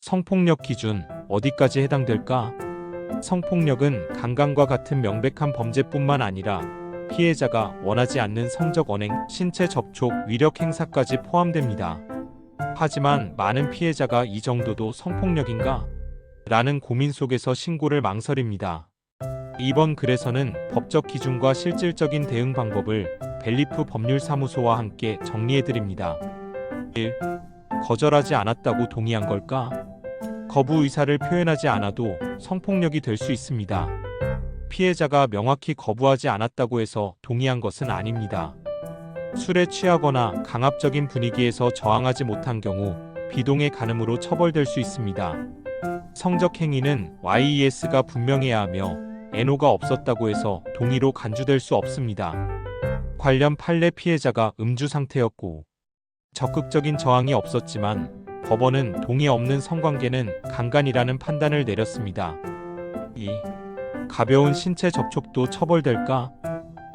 성폭력 기준 어디까지 해당될까? 성폭력은 강간과 같은 명백한 범죄뿐만 아니라 피해자가 원하지 않는 성적 언행, 신체 접촉, 위력 행사까지 포함됩니다. 하지만 많은 피해자가 이 정도도 성폭력인가? 라는 고민 속에서 신고를 망설입니다. 이번 글에서는 법적 기준과 실질적인 대응 방법을 벨리프 법률사무소와 함께 정리해드립니다. 1. 거절하지 않았다고 동의한 걸까? 거부 의사를 표현하지 않아도 성폭력이 될 수 있습니다. 피해자가 명확히 거부하지 않았다고 해서 동의한 것은 아닙니다. 술에 취하거나 강압적인 분위기에서 저항하지 못한 경우 비동의 간음으로 처벌될 수 있습니다. 성적 행위는 YES가 분명해야 하며 NO가 없었다고 해서 동의로 간주될 수 없습니다. 관련 판례 피해자가 음주 상태였고 적극적인 저항이 없었지만 법원은 동의 없는 성관계는 강간이라는 판단을 내렸습니다. 2. 가벼운 신체 접촉도 처벌될까?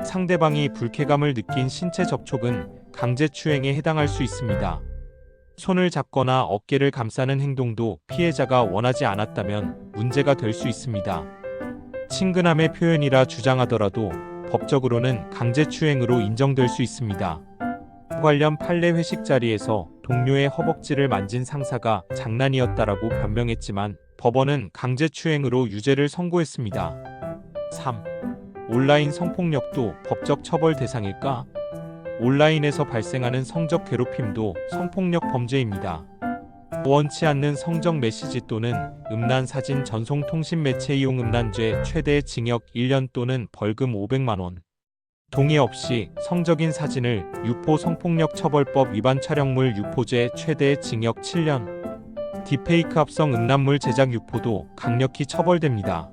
상대방이 불쾌감을 느낀 신체 접촉은 강제추행에 해당할 수 있습니다. 손을 잡거나 어깨를 감싸는 행동도 피해자가 원하지 않았다면 문제가 될 수 있습니다. 친근함의 표현이라 주장하더라도 법적으로는 강제추행으로 인정될 수 있습니다. 관련 판례 회식 자리에서 동료의 허벅지를 만진 상사가 장난이었다라고 변명했지만 법원은 강제추행으로 유죄를 선고했습니다. 3. 온라인 성폭력도 법적 처벌 대상일까? 온라인에서 발생하는 성적 괴롭힘도 성폭력 범죄입니다. 원치 않는 성적 메시지 또는 음란 사진 전송 통신 매체 이용 음란죄 최대 징역 1년 또는 벌금 500만 원. 동의 없이 성적인 사진을 유포 성폭력 처벌법 위반 촬영물 유포죄 최대 징역 7년. 딥페이크 합성 음란물 제작 유포도 강력히 처벌됩니다.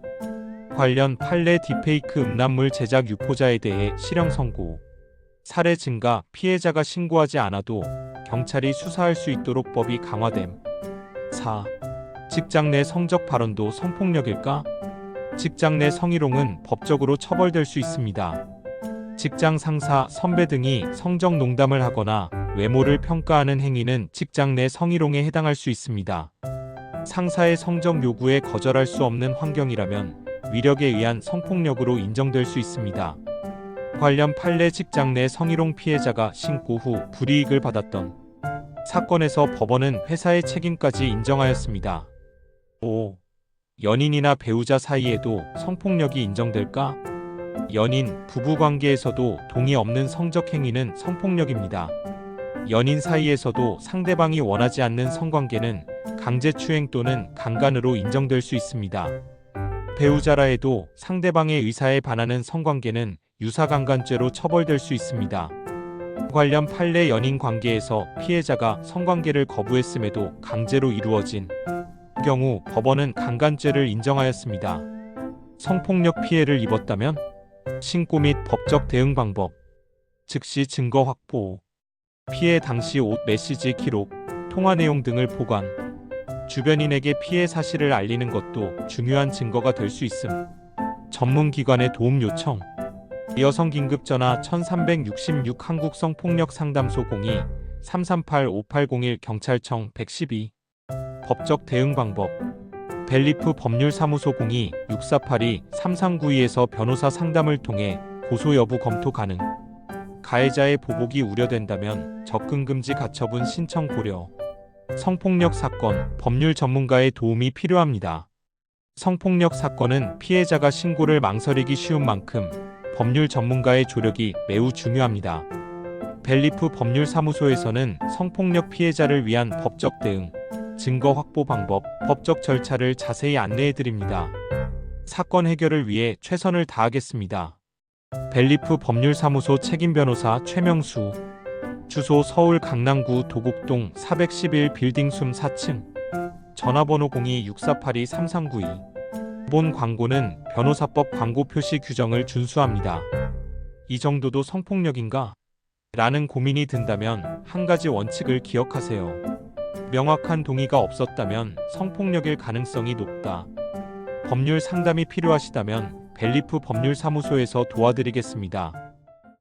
관련 판례 딥페이크 음란물 제작 유포자에 대해 실형 선고. 사례 증가 피해자가 신고하지 않아도 경찰이 수사할 수 있도록 법이 강화됨. 4. 직장 내 성적 발언도 성폭력일까? 직장 내 성희롱은 법적으로 처벌될 수 있습니다. 직장 상사, 선배 등이 성적 농담을 하거나 외모를 평가하는 행위는 직장 내 성희롱에 해당할 수 있습니다. 상사의 성적 요구에 거절할 수 없는 환경이라면 위력에 의한 성폭력으로 인정될 수 있습니다. 관련 판례 직장 내 성희롱 피해자가 신고 후 불이익을 받았던 사건에서 법원은 회사의 책임까지 인정하였습니다. 5. 연인이나 배우자 사이에도 성폭력이 인정될까? 연인, 부부관계에서도 동의 없는 성적 행위는 성폭력입니다. 연인 사이에서도 상대방이 원하지 않는 성관계는 강제추행 또는 강간으로 인정될 수 있습니다. 배우자라 해도 상대방의 의사에 반하는 성관계는 유사강간죄로 처벌될 수 있습니다. 관련 판례 연인 관계에서 피해자가 성관계를 거부했음에도 강제로 이루어진 경우 법원은 강간죄를 인정하였습니다. 성폭력 피해를 입었다면 신고 및 법적 대응 방법. 즉시 증거 확보. 피해 당시 옷 메시지 기록, 통화 내용 등을 보관. 주변인에게 피해 사실을 알리는 것도 중요한 증거가 될 수 있음. 전문기관의 도움 요청. 여성 긴급전화 1366 한국성폭력상담소 02-338-5801 경찰청 112. 법적 대응 방법. 벨리프 법률사무소 02-6482-3392에서 변호사 상담을 통해 고소 여부 검토 가능. 가해자의 보복이 우려된다면 접근금지 가처분 신청 고려. 성폭력 사건, 법률 전문가의 도움이 필요합니다. 성폭력 사건은 피해자가 신고를 망설이기 쉬운 만큼 법률 전문가의 조력이 매우 중요합니다. 벨리프 법률사무소에서는 성폭력 피해자를 위한 법적 대응, 증거 확보 방법, 법적 절차를 자세히 안내해드립니다. 사건 해결을 위해 최선을 다하겠습니다. 벨리프 법률사무소 책임변호사 최명수. 주소 서울 강남구 도곡동 411 빌딩 숨 4층. 전화번호 02-6482-3392. 본 광고는 변호사법 광고 표시 규정을 준수합니다. 이 정도도 성폭력인가? 라는 고민이 든다면 한 가지 원칙을 기억하세요. 명확한 동의가 없었다면 성폭력일 가능성이 높다. 법률 상담이 필요하시다면 벨리프 법률사무소에서 도와드리겠습니다.